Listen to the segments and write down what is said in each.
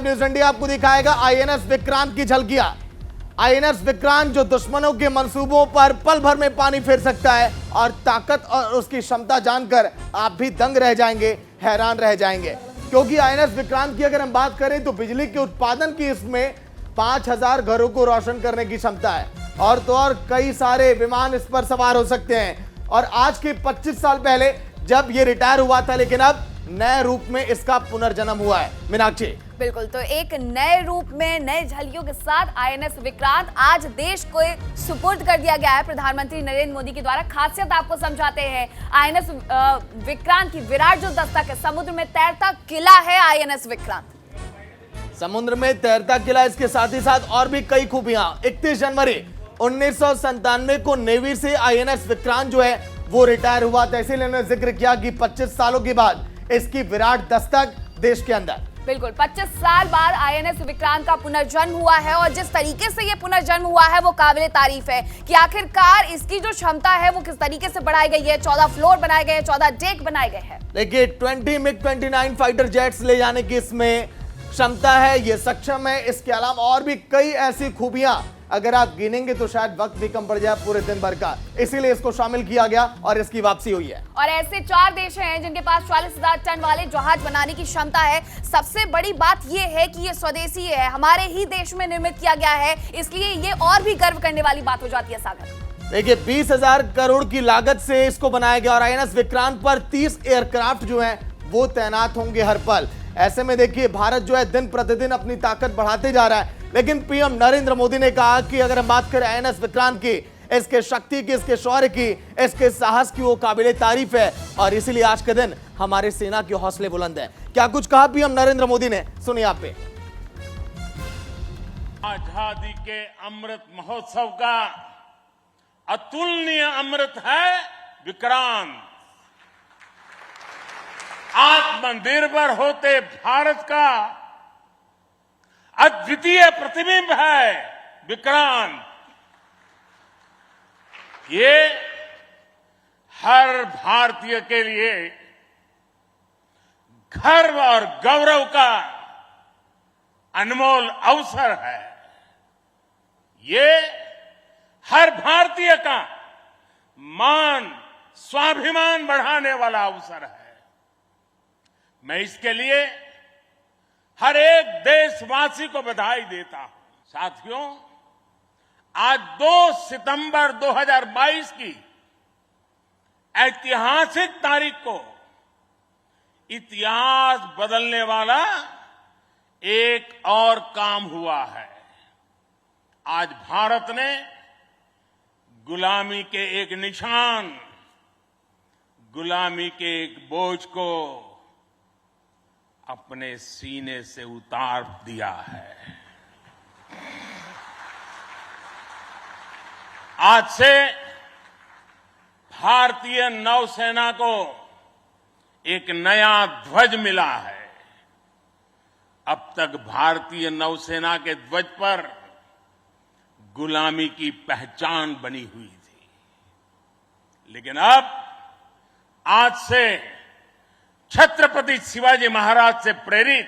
News India आपको दिखाएगा INS Vikrant की झलकियां। आईएनएस विक्रांत जो दुश्मनों के मंसूबों पर पल भर में पानी फेर सकता है, और ताकत और उसकी क्षमता जानकर आप भी दंग रह जाएंगे, हैरान रह जाएंगे। क्योंकि आईएनएस विक्रांत की अगर हम बात करें तो बिजली के उत्पादन की इसमें 5000 घरों को रोशन करने की क्षमता है, और तो और कई सारे विमान इस पर सवार हो सकते हैं। और आज के 25 साल पहले जब ये रिटायर हुआ था, लेकिन अब नए रूप में इसका पुनर्जन्म हुआ है। मीनाक्षी, बिल्कुल, तो एक नए रूप में नए झलकियों के साथ आईएनएस विक्रांत आज देश को सुपुर्द कर दिया गया है प्रधानमंत्री नरेंद्र मोदी के द्वारा। खासियत आपको समझाते हैं। आईएनएस विक्रांत की विराट जो दस्तक है, समुद्र में तैरता किला है आईएनएस विक्रांत। समुद्र में तैरता किला, इसके साथ ही साथ और भी कई खूबियां। 31 जनवरी 1997 को नेवी से आईएनएस विक्रांत जो है वो रिटायर हुआ था। इसीलिए उन्होंने जिक्र किया कि 25 सालों के बाद इसकी विराट दस्तक देश के अंदर। बिल्कुल, 25 साल बाद आईएनएस विक्रांत का पुनर्जन्म हुआ है, और जिस तरीके से ये पुनर्जन्म हुआ है वो काबिले तारीफ है कि आखिरकार इसकी जो क्षमता है वो किस तरीके से बढ़ाई गई है। 14 फ्लोर बनाए गए हैं, 14 डेक बनाए गए हैं। देखिए, 20 MiG-29 फाइटर जेट्स ले जाने की इसमें क्षमता है, ये सक्षम है। इसके अलावा और भी कई ऐसी खूबियां अगर आप गिनेंगे तो शायद वक्त भी कम पड़ जाए पूरे दिन भर का। इसीलिए इसको शामिल किया गया और इसकी वापसी हुई है। और ऐसे 4 देश हैं जिनके पास 40,000 टन वाले जहाज बनाने की क्षमता है। सबसे बड़ी बात यह है कि ये स्वदेशी है, हमारे ही देश में निर्मित किया गया है, इसलिए ये और भी गर्व करने वाली बात हो जाती है। सागर, देखिए, 20,000 करोड़ की लागत से इसको बनाया गया, और आईएनएस विक्रांत पर 30 एयरक्राफ्ट जो हैं वो तैनात होंगे हर पल। ऐसे में देखिए, भारत जो है दिन प्रतिदिन अपनी ताकत बढ़ाते जा रहा है। लेकिन पीएम नरेंद्र मोदी ने कहा कि अगर हम बात करें आईएनएस विक्रांत की, इसके शक्ति की, इसके शौर्य की, इसके साहस की, वो काबिले तारीफ है। और इसीलिए आज के दिन हमारे सेना के हौसले बुलंद है। क्या कुछ कहा पीएम नरेंद्र मोदी ने, सुनिए आप पे। आजादी के अमृत महोत्सव का अतुलनीय अमृत है विक्रांत। आत्मनिर्भर होते भारत का अद्वितीय प्रतिबिंब है विक्रांत। ये हर भारतीय के लिए गर्व और गौरव का अनमोल अवसर है। ये हर भारतीय का मान, स्वाभिमान बढ़ाने वाला अवसर है। मैं इसके लिए हर एक देशवासी को बधाई देता हूं। साथियों, आज 2 सितंबर 2022 की ऐतिहासिक तारीख को इतिहास बदलने वाला एक और काम हुआ है। आज भारत ने गुलामी के एक निशान, गुलामी के एक बोझ को अपने सीने से उतार दिया है। आज से भारतीय नौसेना को एक नया ध्वज मिला है। अब तक भारतीय नौसेना के ध्वज पर गुलामी की पहचान बनी हुई थी, लेकिन अब आज से छत्रपति शिवाजी महाराज से प्रेरित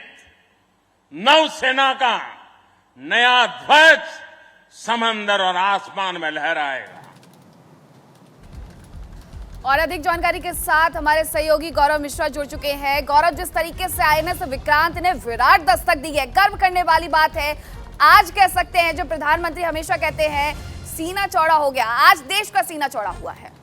नौसेना का नया ध्वज समंदर और आसमान में लहराएगा। और अधिक जानकारी के साथ हमारे सहयोगी गौरव मिश्रा जुड़ चुके हैं। गौरव, जिस तरीके से आईएनएस विक्रांत ने विराट दस्तक दी है, गर्व करने वाली बात है। आज कह सकते हैं, जो प्रधानमंत्री हमेशा कहते हैं सीना चौड़ा हो गया, आज देश का सीना चौड़ा हुआ है।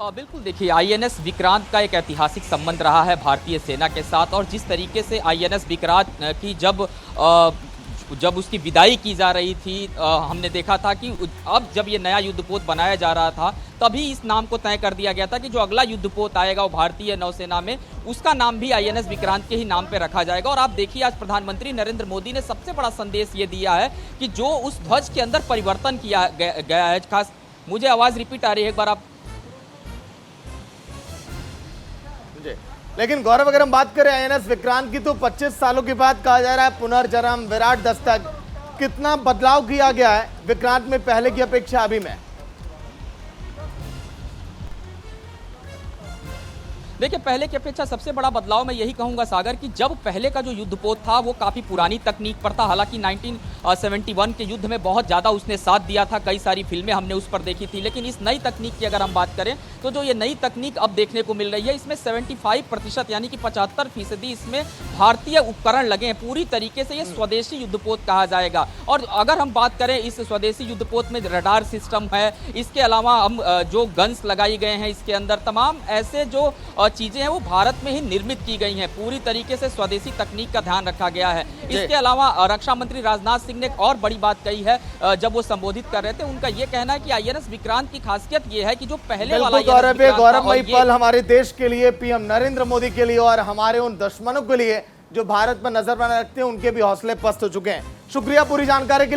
बिल्कुल, देखिए, आईएनएस विक्रांत का एक ऐतिहासिक संबंध रहा है भारतीय सेना के साथ, और जिस तरीके से आईएनएस विक्रांत की जब उसकी विदाई की जा रही थी, हमने देखा था कि अब जब ये नया युद्धपोत बनाया जा रहा था, तभी इस नाम को तय कर दिया गया था कि जो अगला युद्धपोत आएगा वो भारतीय नौसेना में, उसका नाम भी आईएनएस विक्रांत के ही नाम पे रखा जाएगा। और आप देखिए, आज प्रधानमंत्री नरेंद्र मोदी ने सबसे बड़ा संदेश ये दिया है कि जो उस ध्वज के अंदर परिवर्तन किया गया है, खास मुझे आवाज़ रिपीट आ रही है, एक बार आप। लेकिन गौरव, अगर हम बात करें आईएनएस विक्रांत की, तो 25 सालों के बाद कहा जा रहा है पुनर्जन्म, विराट दस्तक। कितना बदलाव किया गया है विक्रांत में पहले की अपेक्षा अभी में? देखिए, पहले की अपेक्षा सबसे बड़ा बदलाव मैं यही कहूंगा सागर कि जब पहले का जो युद्धपोत था वो काफी पुरानी तकनीक पर था। हालांकि 1971 के युद्ध में बहुत ज्यादा उसने साथ दिया था, कई सारी फिल्में हमने उस पर देखी थी। लेकिन इस नई तकनीक की अगर हम बात करें तो जो ये नई तकनीक अब देखने को मिल रही है, इसमें 75% यानी कि 75% इसमें भारतीय उपकरण लगे हैं। पूरी तरीके से ये स्वदेशी युद्धपोत कहा जाएगा। और अगर हम बात करें इस स्वदेशी युद्धपोत में रडार सिस्टम है, इसके अलावा हम जो गन्स लगाई गए हैं इसके अंदर, तमाम ऐसे जो चीजें हैं वो भारत में ही निर्मित की गई हैं। पूरी तरीके से स्वदेशी तकनीक का ध्यान रखा गया है। इसके अलावा रक्षा मंत्री राजनाथ सिंह ने एक और बड़ी बात कही है, जब वो संबोधित कर रहे थे। उनका ये कहना है कि आईएनएस विक्रांत की खासियत ये है कि जो पहले वाला गौरवमयी पल हमारे देश के लिए, पीएम नरेंद्र मोदी के लिए और हमारे उन दुश्मनों के लिए जो भारत पर नजर बनाए रखते हैं, उनके भी हौसले पस्त हो चुके हैं। शुक्रिया पूरी जानकारी के लिए।